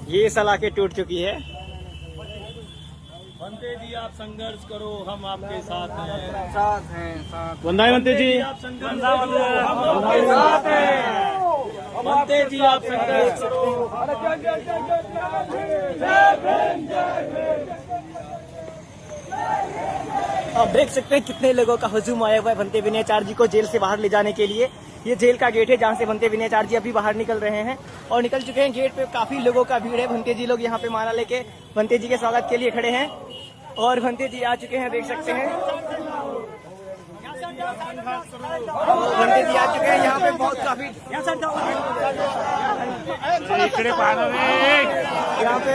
ये सलाखें टूट चुकी है। बनते जी आप संघर्ष करो, हम आपके साथ हैं। साथ हैं साथ। वंदे बनते जी। आप संघर्ष करो, हम आपके साथ हैं। बनते जी आप संघर्ष करो। आप देख सकते हैं कितने लोगों का हुजूम आया हुआ है बनते विनयाचार्य जी को जेल से बाहर ले जाने के लिए। ये जेल का गेट है जहाँ से बनते विनयाचार्य जी अभी बाहर निकल रहे हैं और निकल चुके हैं। गेट पे काफी लोगों का भीड़ है। बनते जी लोग यहाँ पे माला लेके बनते जी के स्वागत के लिए खड़े हैं और बनते जी आ चुके हैं, देख सकते हैं। बनते जी आ चुके हैं यहाँ पे बहुत काफी यहाँ पे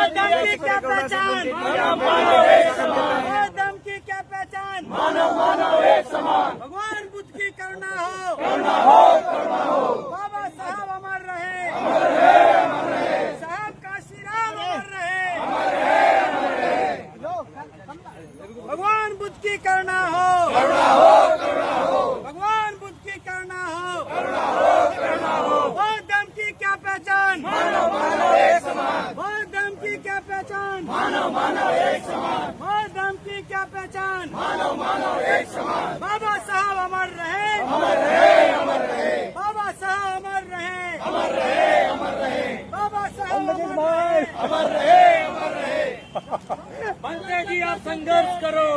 दम की क्या पहचान, दम की क्या पहचान, मानव मानव एक समान। भगवान बुद्ध की करुणा हो, बाबा साहब अमर रहे, साहब काशीराम अमर रहे, भगवान बुद्ध की करुणा हो, भगवान बुद्ध की करुणा हो, और दम की क्या पहचान, मानव मानव एक समान। और दम की क्या पहचान, मानव मानव एक समान। और दम की क्या पहचान, मानव मानव एक समान। बाबा साहब अमर रहे, अमर रहे अमर रहे। बाबा साहब अमर रहे, अमर रहे अमर रहे। बाबा साहब अमर रहे, अमर रहे अमर रहे। बनते जी आप संघर्ष करो।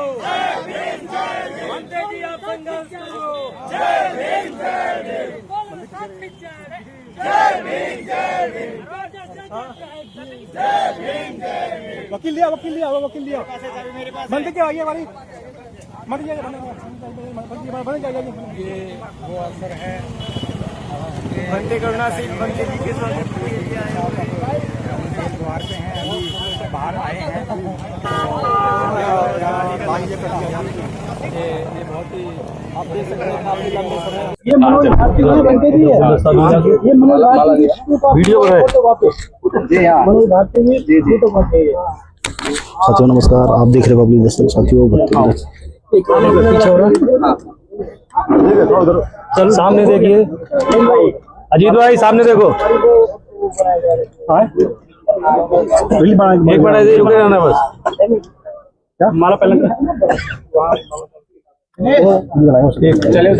बनते जी आप संघर्ष करो। जय भीम जय भीम। जय भीम जय भीम। जय भीम जय भीम। वकील लिया बनते क्या आइए हमारी मत जाइए ये वो अवसर है बनते करुणा सिंह बनते जी के स्वागत के लिए आए द्वार पे हैं, अभी बाहर आए हैं। ये बहुत ही आप देख सकते हैं काफी लंबे समय ये मनोज भारती बनते जी है। ये मनोज भारती वीडियो है जी हाँ मनोज भारती जी फोटो बनते हैं। साथियों नमस्कार, आप देख रहे हैं पब्लिक दस्तक। साथियों सामने देखिए, अजीत भाई सामने देखो। एक मिनट ऐसे रुके रहना बस। हमारा पहले चले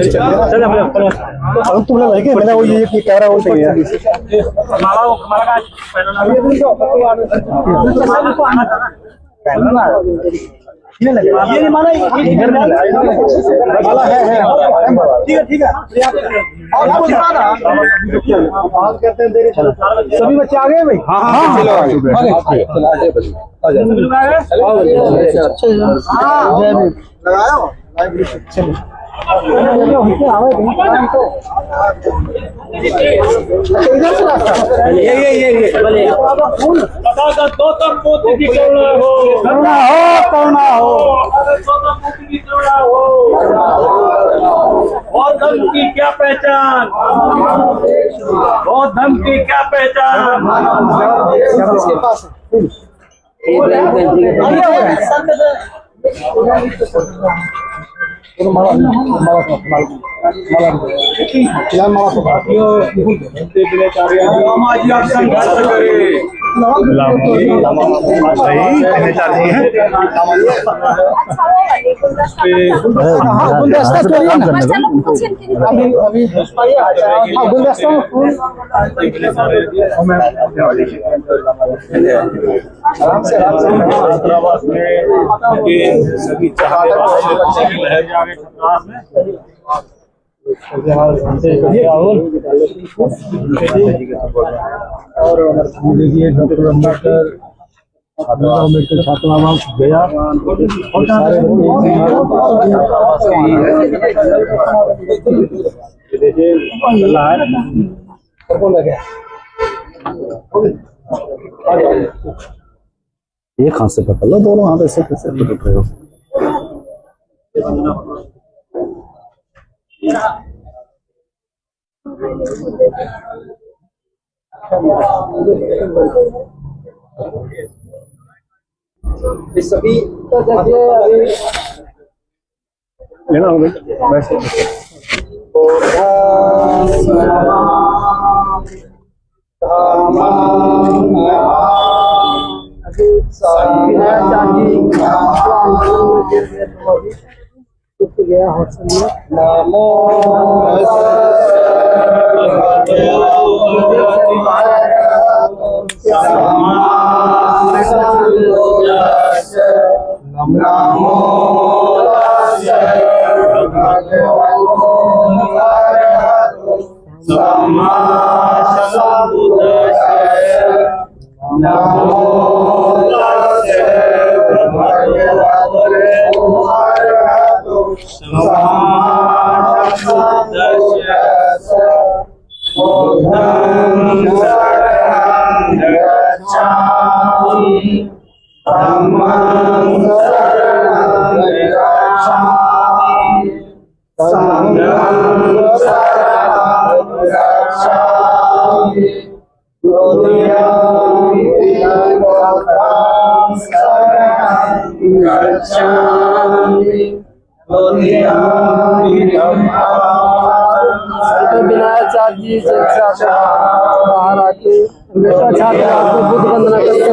तुमने लगे मैंने वो ये कह रहा हूँ ये नहीं माना इधर में वाला है ठीक है और बात करते हैं देरी सभी बच्चे आ गए भाई। हाँ चलो आगे चलो बहुत धम की क्या पहचान, बहुत धम की क्या पहचान। किसके पास सभी चाहने और देखिए डॉक्टर अम्बेडकर छात्रावास गया और सारे एक हाथ से पकड़ लो, दोनों हाथ ऐसे कैसे पकड़ रहे हो? ये सभी लेना होगा वैसे विनायक जी से बाहर आके हमेशा छात्र आपको बुद्ध वंदना करते हुए आ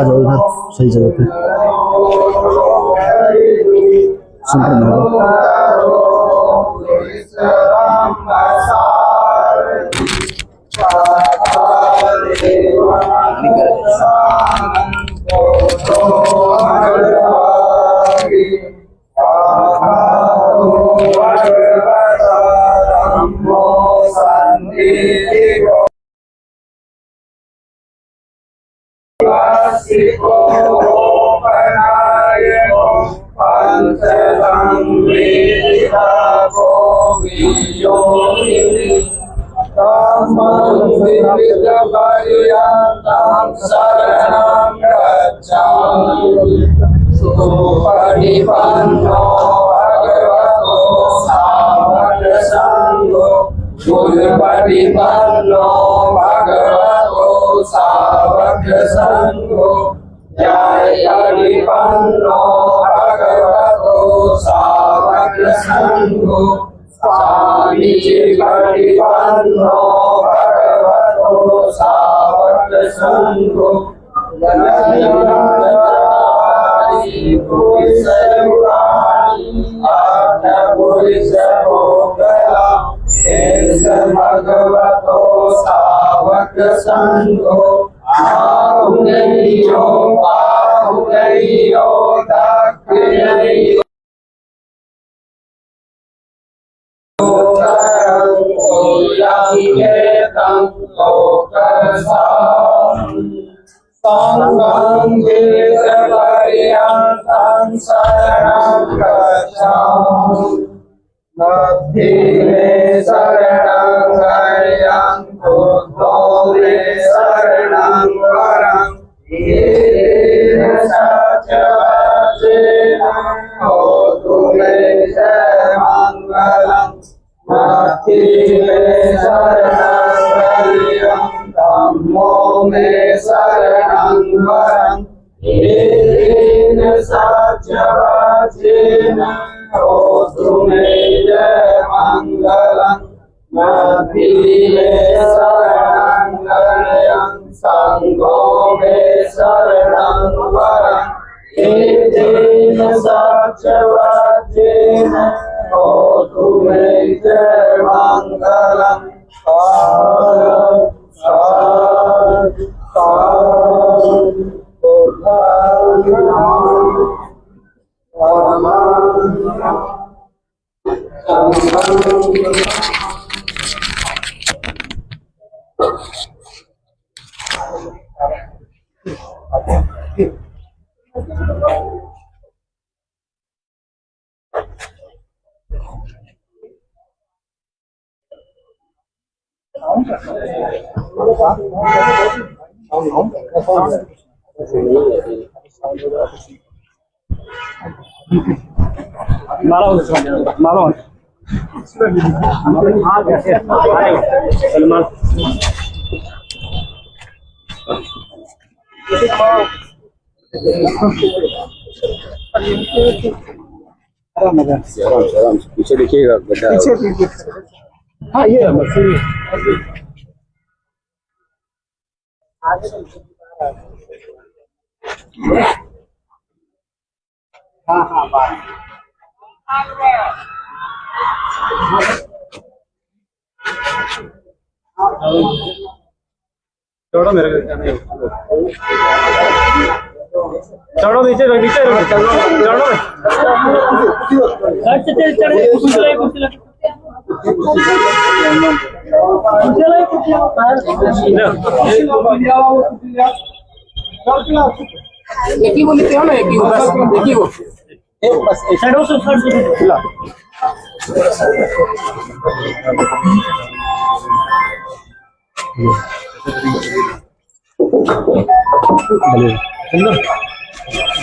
जाओ इधर सही जगह पे सुनते हैं परिपन्नो भगवतो सावक संघो जय परिपन्नो भगवतो सावक संघो स्वामी परिपन्नो भगवतो सावक संघो जय पुरुष हो गया भगवतो सावक संघो आहुनैयो दक्षिणैयो संगं गिरिपर्यन्तं शरणं गच्छामि नद्धि मे शरणं गयं बुद्धो मे शरणं वरं येन सत्यवचेन होतु मे च मङ्गलं नद्धि मे शरणं गयं धम्मो मे शरणं वरं येन सत्यवचेन होतु मे जय मंगलं नद्धि मे शरणं गयं संघो मे शरणं वरं येन सत्यवचेन होतु मे जय मंगलं पीछे देखिएगा बेटा। हाँ ये चढ़ो मेरे चढ़ो नीचे नीचे चढ़ो एक ही वो लेते हो ना, एक ही वो बस, एक ही वो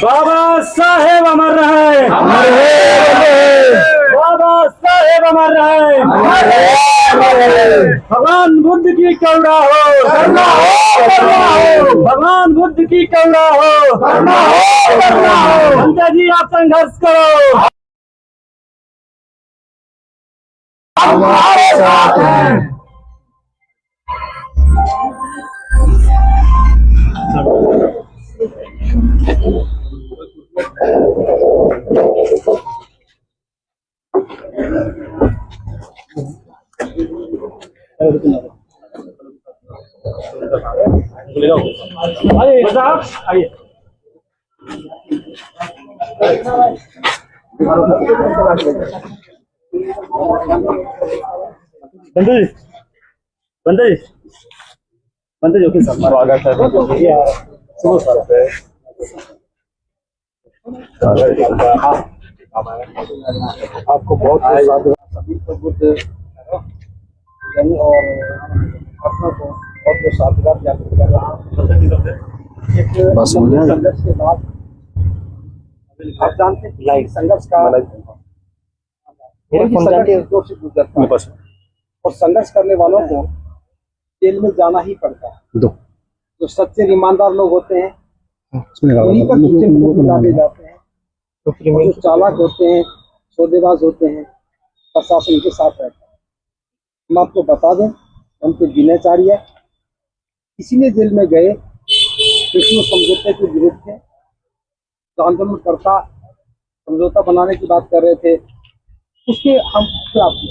बाबा साहेब अमर रहे, बाबा साहेब अमर रहे, भगवान बुद्ध की करुणा हो, भगवान बुद्ध की करुणा हो, भंते जी आप संघर्ष करो, हमारे साथ हैं। आइए बंदे जी ओके सर आपको बहुत सभी को बुद्ध जन और अपनों को बहुत साधुवाद ज्ञापित कर रहा हूँ। एक संघर्ष के बाद आप जानते हैं संघर्ष का दो से गुजरता है और संघर्ष करने वालों को जेल में जाना ही पड़ता है। जो सच्चे ईमानदार लोग होते हैं उन्हीं पर डाले जाते हैं, जो चालाक होते हैं, सौदेबाज होते हैं, प्रशासन के साथ रहते हैं। हम आपको बता दें उनके दिनाचार्य इसीलिए जेल में गए क्योंकि वो समझौते के विरुद्ध थे। जो आंदोलनकर्ता समझौता बनाने की बात कर रहे थे उसके हम खिलाफ थे।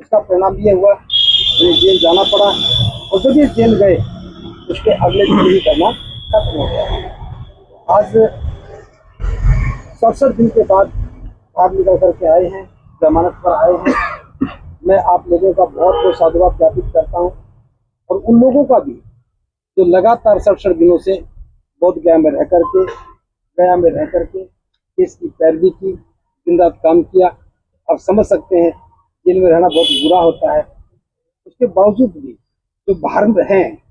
इसका परिणाम ये हुआ उन्हें जेल जाना पड़ा और जब ये जेल गए उसके अगले दिन ही करना खत्म हो गया। आज 67 दिन के बाद बाहर निकल करके आए हैं, जमानत पर आए हैं। मैं आप लोगों का बहुत बहुत साधुवाद ज्ञापित करता हूं और उन लोगों का भी जो लगातार 67 दिनों से बोध गया में रह करके केस की पैरवी की, दिन रात काम किया। आप समझ सकते हैं जेल में रहना बहुत बुरा होता है। उसके बावजूद भी जो बाहर में हैं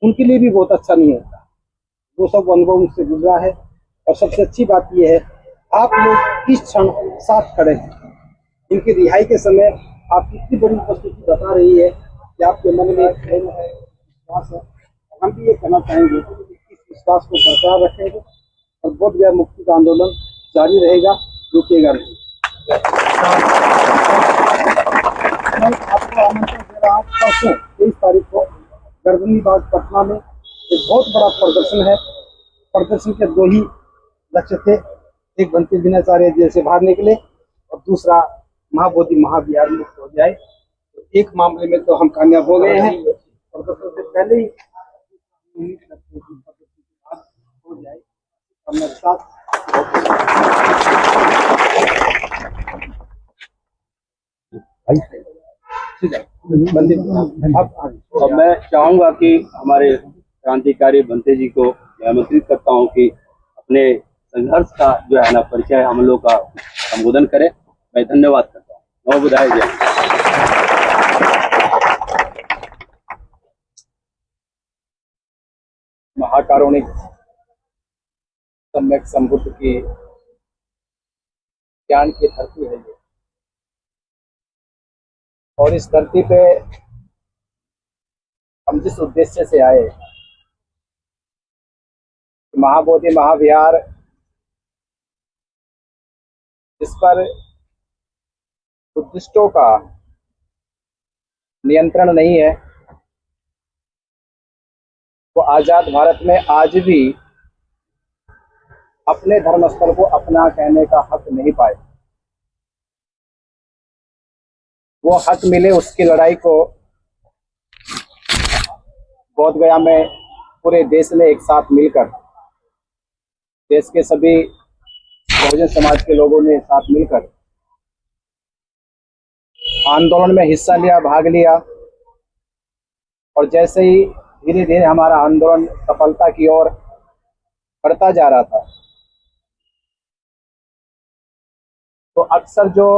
उनके लिए भी बहुत अच्छा नहीं होता। वो सब अनुभव मुझसे गुजरा है और सबसे अच्छी बात यह है आप लोग इस क्षण साथ खड़े हैं। इनकी रिहाई के समय आपकी इतनी बड़ी उपस्थिति बता रही है कि आपके मन में एक प्रेम है, विश्वास है। हम भी ये कहना चाहेंगे कि इस विश्वास को बरकरार रखेंगे और बोध गया मुक्ति का आंदोलन जारी रहेगा, रुकेगा नहीं। मैं आपको आमंत्रण दे रहा हूँ परसों 23 तारीख को गर्दनीबाग पटना में एक बहुत बड़ा प्रदर्शन है। प्रदर्शन के दो ही लक्ष्य थे, एक भंते दिनाचार्य जेल से बाहर निकले और दूसरा महाबोधि महाविहार मुक्त हो जाए। तो एक मामले में तो हम कामयाब हो गए हैं। प्रदर्शन से पहले ही उम्मीद करते हैं कि प्रदर्शन के बाद हो जाए। हमारे साथ और मैं चाहूंगा कि हमारे क्रांतिकारी बनते जी को मैं आमंत्रित करता हूं कि अपने संघर्ष का जो है ना परिचय हम लोग का संबोधन करें। मैं धन्यवाद करता हूँ। नमो बुद्धाय जय। महाकारुणिक सम्यक संबुद्ध की ज्ञान की धरती है ये, और इस धरती पे हम जिस उद्देश्य से आए, महाबोधि महाविहार, जिस पर बुद्धिस्टों का नियंत्रण नहीं है, वो आजाद भारत में आज भी अपने धर्मस्थल को अपना कहने का हक नहीं पाए। वो हक मिले, उसकी लड़ाई को बोध गया में पूरे देश ने एक साथ मिलकर, देश के सभी बहुजन समाज के लोगों ने साथ मिलकर आंदोलन में हिस्सा लिया, भाग लिया। और जैसे ही धीरे धीरे हमारा आंदोलन सफलता की ओर बढ़ता जा रहा था, तो अक्सर जो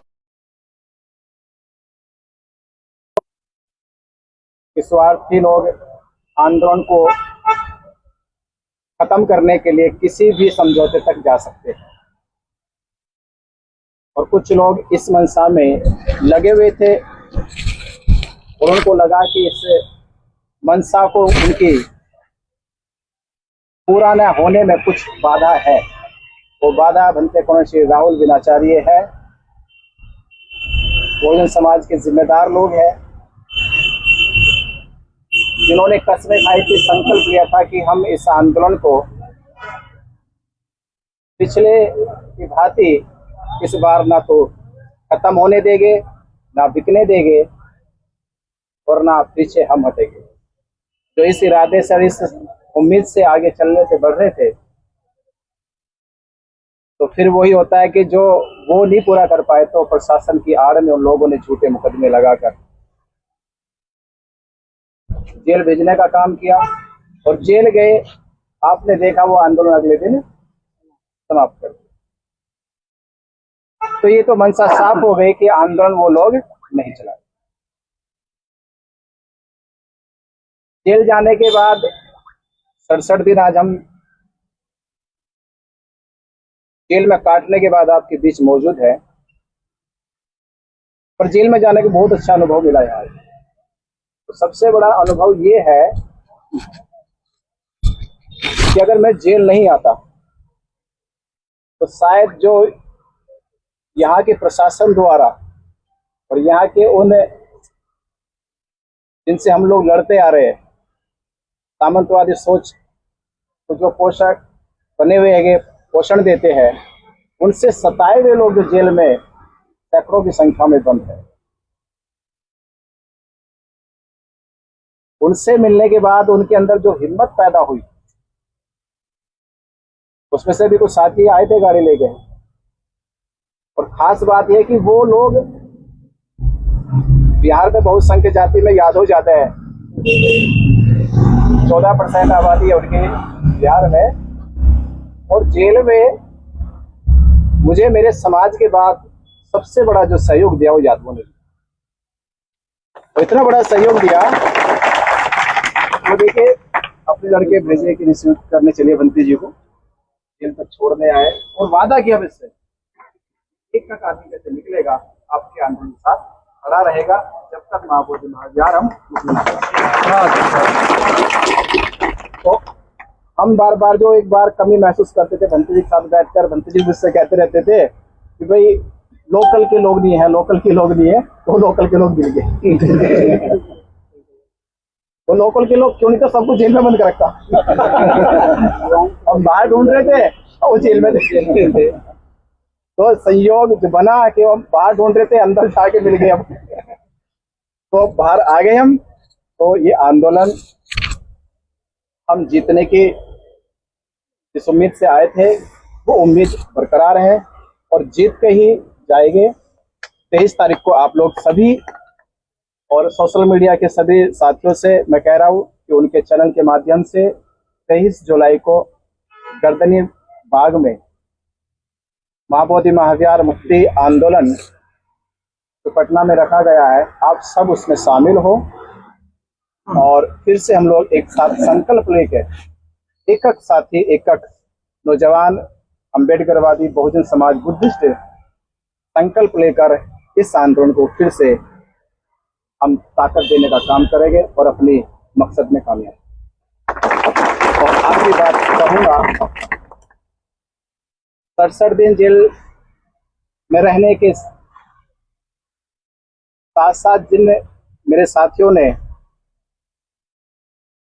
स्वार्थी लोग आंदोलन को खत्म करने के लिए किसी भी समझौते तक जा सकते हैं, और कुछ लोग इस मंशा में लगे हुए थे और उनको लगा कि इस मंशा को उनकी पूरा न होने में कुछ बाधा है। वो बाधा बनते कौन श्री राहुल विनाचार्य है, बहुजन समाज के जिम्मेदार लोग हैं, जिन्होंने कसमें खाई थी, संकल्प लिया था कि हम इस आंदोलन को पिछले की भांति इस बार ना तो खत्म होने देंगे, ना बिकने देंगे, और ना पीछे हम हटेंगे। जो इस इरादे से और इस उम्मीद से आगे चलने से बढ़ रहे थे, तो फिर वही होता है कि जो वो नहीं पूरा कर पाए तो प्रशासन की आड़ में उन लोगों ने झूठे मुकदमे लगाकर जेल भेजने का काम किया, और जेल गए। आपने देखा वो आंदोलन अगले दिन समाप्त कर दिया। तो ये तो मंशा साफ हो गई कि आंदोलन वो लोग नहीं चलाए। जेल जाने के बाद 67 दिन आज हम जेल में काटने के बाद आपके बीच मौजूद है। पर जेल में जाने के बहुत अच्छा अनुभव मिला यार। तो सबसे बड़ा अनुभव ये है कि अगर मैं जेल नहीं आता तो शायद जो यहाँ के प्रशासन द्वारा और यहाँ के उन जिनसे हम लोग लड़ते आ रहे हैं, सामंतवादी सोच तो जो पोषक बने हुए हैं, पोषण देते हैं, उनसे सताए हुए लोग जो जेल में सैकड़ों की संख्या में बंद है, उनसे मिलने के बाद उनके अंदर जो हिम्मत पैदा हुई, उसमें से भी कुछ साथी आए थे, गाड़ी ले गए। और खास बात यह कि वो लोग बिहार में बहुसंख्यक जाति में यादव ज्यादा है, 14% आबादी है उनके बिहार में। और जेल में मुझे मेरे समाज के बाद सबसे बड़ा जो सहयोग दिया वो यादवों ने दिया। तो इतना बड़ा सहयोग दिया, वो देखिए अपने लड़के भेजे कि रिसीव करने चलिए बंती जी को, जेल तक छोड़ने आए, और वादा किया मुझसे एक का आदमी कैसे निकलेगा, आपके आंदोलन के साथ खड़ा रहेगा जब तक महाबोधि महाविहार हम। तो हम बार बार जो एक बार कमी महसूस करते थे, भंती जी के साथ बैठकर भंती जी मुझसे कहते रहते थे कि भाई लोकल के लोग नहीं है, लोकल के लोग नहीं है, तो लोकल के लोग मिल गए। वो लोकल के लोग क्यों नहीं, तो सबको जेल में बंद कर रखा। हम बाहर ढूंढ रहे थे और वो जेल में थे। तो संयोग जो बना कि हम बाहर ढूंढ रहे थे, अंदर जाके मिल गए हम। तो बाहर आ गए हम। तो ये आंदोलन हम जीतने की जिस उम्मीद से आए थे वो उम्मीद बरकरार है और जीत के ही जाएंगे। 23 तारीख को आप लोग सभी और सोशल मीडिया के सभी साथियों से मैं कह रहा हूँ कि उनके चलन के माध्यम से 23 जुलाई को गर्दनी बाग में महाबोधि महाविहार मुक्ति आंदोलन जो पटना में रखा गया है, आप सब उसमें शामिल हो और फिर से हम लोग एक साथ संकल्प लेकर एकक साथी एकक नौजवान अम्बेडकरवादी बहुजन समाज बुद्धिस्ट संकल्प लेकर इस आंदोलन को फिर से हम ताकत देने का काम करेंगे और अपनी मकसद में कामयाब। और आखिरी बात कहूँगा, 67 दिन जेल में रहने के साथ साथ जिन मेरे साथियों ने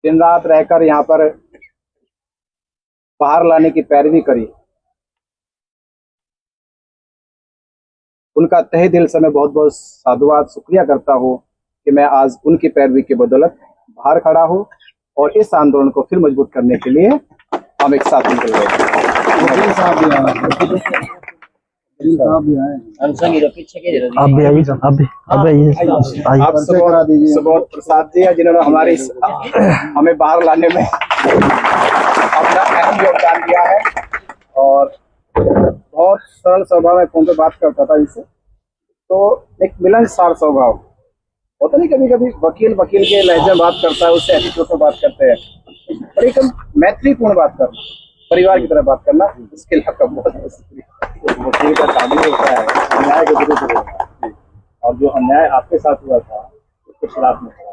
दिन रात रहकर यहाँ पर बाहर लाने की पैरवी करी, उनका तहे दिल से मैं बहुत बहुत साधुवाद शुक्रिया करता हूँ कि मैं आज उनकी पैरवी की बदौलत बाहर खड़ा हूँ और इस आंदोलन को फिर मजबूत करने के लिए हम एक साथ निकल गए। आप भी आइए, आप भी आइए। आप सुबोध प्रसाद जी हैं जिन्होंने हमें बाहर लाने में अपना अहम योगदान दिया है और बहुत सरल स्वभाव में फोन पे बात करता था इनसे, तो एक मिलनसार स्वभाव होता नहीं, कभी कभी वकील के लहजे में बात करता है, उससे एटीट्यूड में बात करते हैं, पर एक मैत्रीपूर्ण बात करना, परिवार की तरह बात करना, इसके लिए आपका बहुत बहुत शुक्रिया। वकील का काम ही होता है अन्याय के विरुद्ध होगा, और जो अन्याय आपके साथ हुआ था उसके खिलाफ में खड़ा,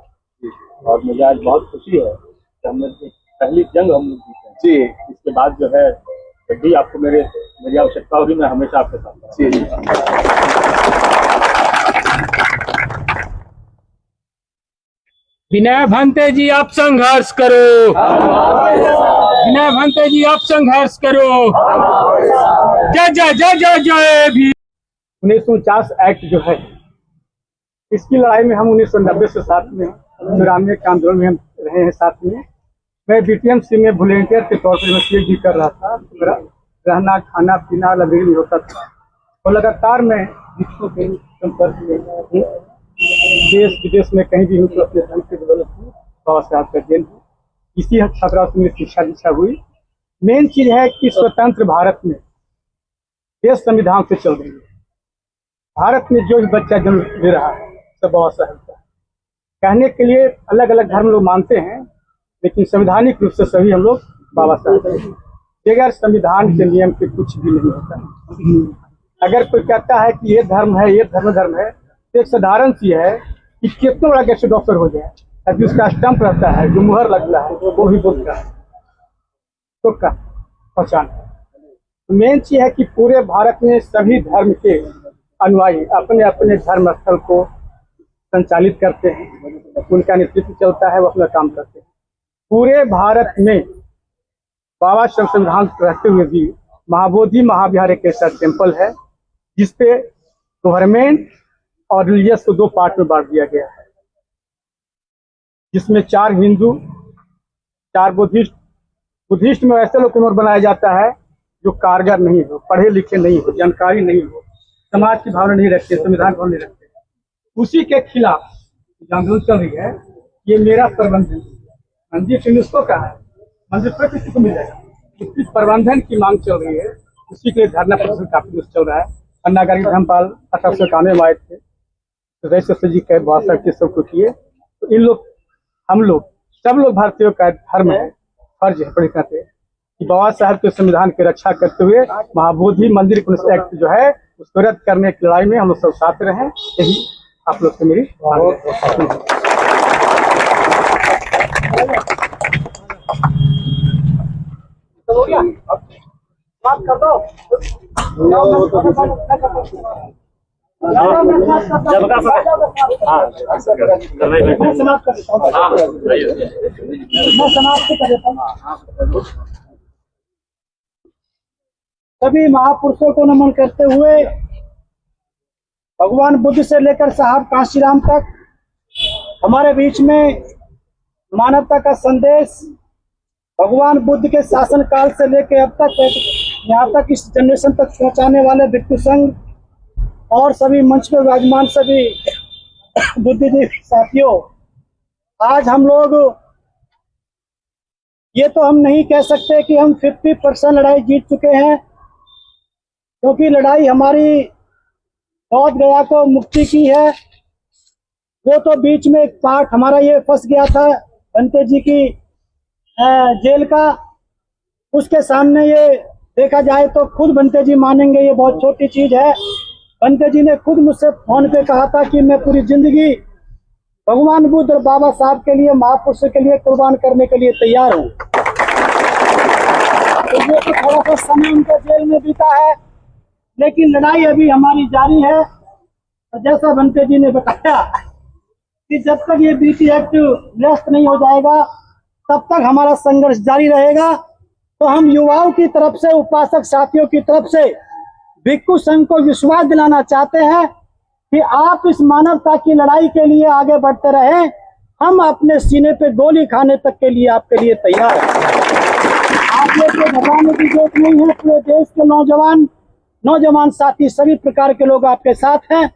और मुझे आज बहुत खुशी है कि हमने पहली जंग हम लोग जीते जी। इसके बाद जो है जब भी आपको मेरी आवश्यकता होगी मैं हमेशा आपके साथ जी। विनय भंते जी आप संघर्ष करो, विनय भंते जी आप संघर्ष करो। जय जय जय जय जय भी। 1949 एक्ट जो है, इसकी लड़ाई में हम 1990 से साथ में 94 के आंदोलन में हम रहे हैं साथ में। मैं बीटीएमसी में वॉलेंटियर के तौर पर मैं पीएचडी कर रहा था, मेरा रहना खाना पीना लाइब्रेरी में होता था और लगातार मैं विश्व के संपर्क में देश विदेश में कहीं भी हूँ तो अपने धर्म से बदौलत हूँ, बाबा साहब का देन हूँ। इसी छात्रा से मेरी शिक्षा दीक्षा हुई। मेन चीज है कि स्वतंत्र भारत में देश संविधान से चल रही है। भारत में जो भी बच्चा जन्म ले रहा है सब बाबा साहब का। कहने के लिए अलग अलग धर्म लोग मानते हैं, लेकिन संवैधानिक रूप से सभी हम लोग बाबा साहब हैं। बगैर संविधान के नियम के कुछ भी नहीं होता। अगर कोई कहता है कि ये धर्म है, ये धर्म है, तो एक साधारण सी है कि कितना बड़ा कैसे डॉक्टर हो जाए, अभी उसका स्टंप रहता है, जो मुहर लगता है वो भी बोलता है तो का पहचान। मेन चीज है कि पूरे भारत में सभी धर्म के अनुयायी अपने अपने धर्म स्थल को संचालित करते हैं, उनका नेतृत्व चलता है, वो अपना काम करते हैं। पूरे भारत में बाबा साहब संविधान रहते हुए भी महाबोधि महाविहार एक ऐसा टेम्पल है जिसपे गवर्नमेंट और रिलीजियस को 2 पार्ट में बांट दिया गया है, जिसमें 4 हिंदू 4 बुद्धिस्ट में ऐसे लोग को बनाया जाता है जो कारगर नहीं हो, पढ़े लिखे नहीं हो, जानकारी नहीं हो, समाज की भावना नहीं रखते, संविधान भावना नहीं रखते। उसी के खिलाफ आंदोलन चल रही है। ये मेरा प्रबंध है, मंदिर यूनेस्को का है, मंदिर पर किसी को मिल जाएगा, उसकी प्रबंधन की मांग चल रही है। उसी के लिए धरना प्रदर्शन काफी चल रहा है। अन्ना गांधी धर्मपाल 1891 में आए थे, तो वैसे जी कह बहुत सारे सबको किए। तो इन लोग हम लोग सब लोग भारतीयों का धर्म है, फर्ज है पढ़े कहते कि बाबा साहब के संविधान की रक्षा करते हुए महाबोधि मंदिर एक्ट जो है उसको रद्द करने की लड़ाई में हम लोग सब साथ रहे। यही आप लोग से मेरी बात कर दो। सभी महापुरुषों को नमन करते हुए भगवान बुद्ध से लेकर साहब कांशीराम तक हमारे बीच में मानवता का संदेश भगवान बुद्ध के शासन काल से लेकर अब तक यहाँ तक इस जनरेशन तक पहुँचाने वाले भिक्षु संघ और सभी मंच पर विराजमान सभी बुद्धिजीवी साथियों, आज हम लोग ये तो हम नहीं कह सकते कि हम 50% लड़ाई जीत चुके हैं, क्योंकि लड़ाई हमारी बौद्ध गया को मुक्ति की है। वो तो बीच में एक पार्ट हमारा ये फंस गया था भंते जी की जेल का। उसके सामने ये देखा जाए तो खुद भंते जी मानेंगे ये बहुत छोटी चीज है। भंते जी ने खुद मुझसे फोन पे कहा था कि मैं पूरी जिंदगी भगवान बुद्ध और बाबा साहब के लिए, महापुरुष के लिए कुर्बान करने के लिए तैयार हूँ। तो ये तो थोड़ा सा समय उनके जेल में बीता है, लेकिन लड़ाई अभी हमारी जारी है। तो जैसा भंते जी ने बताया कि जब तक ये बीटी एक्ट निरस्त नहीं हो जाएगा तब तक हमारा संघर्ष जारी रहेगा। तो हम युवाओं की तरफ से, उपासक साथियों की तरफ से भिक्षु संघ को विश्वास दिलाना चाहते हैं कि आप इस मानवता की लड़ाई के लिए आगे बढ़ते रहें। हम अपने सीने पे गोली खाने तक के लिए आपके लिए तैयार हैं। आप लोग को घबराने की जरूरत नहीं है। पूरे देश के नौजवान साथी, सभी प्रकार के लोग आपके साथ हैं।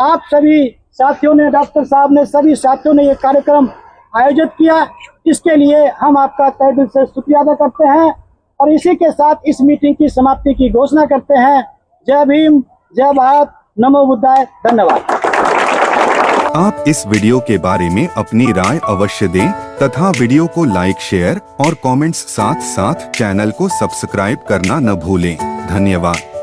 आप सभी साथियों ने, डॉक्टर साहब ने, सभी साथियों ने ये कार्यक्रम आयोजित किया, इसके लिए हम आपका तहे दिल से शुक्रिया अदा करते हैं। और इसी के साथ इस मीटिंग की समाप्ति की घोषणा करते हैं। जय भीम, जय भारत, नमो बुद्धाय, धन्यवाद। आप इस वीडियो के बारे में अपनी राय अवश्य दें तथा वीडियो को लाइक, शेयर और कमेंट्स साथ साथ चैनल को सब्सक्राइब करना न भूलें। धन्यवाद।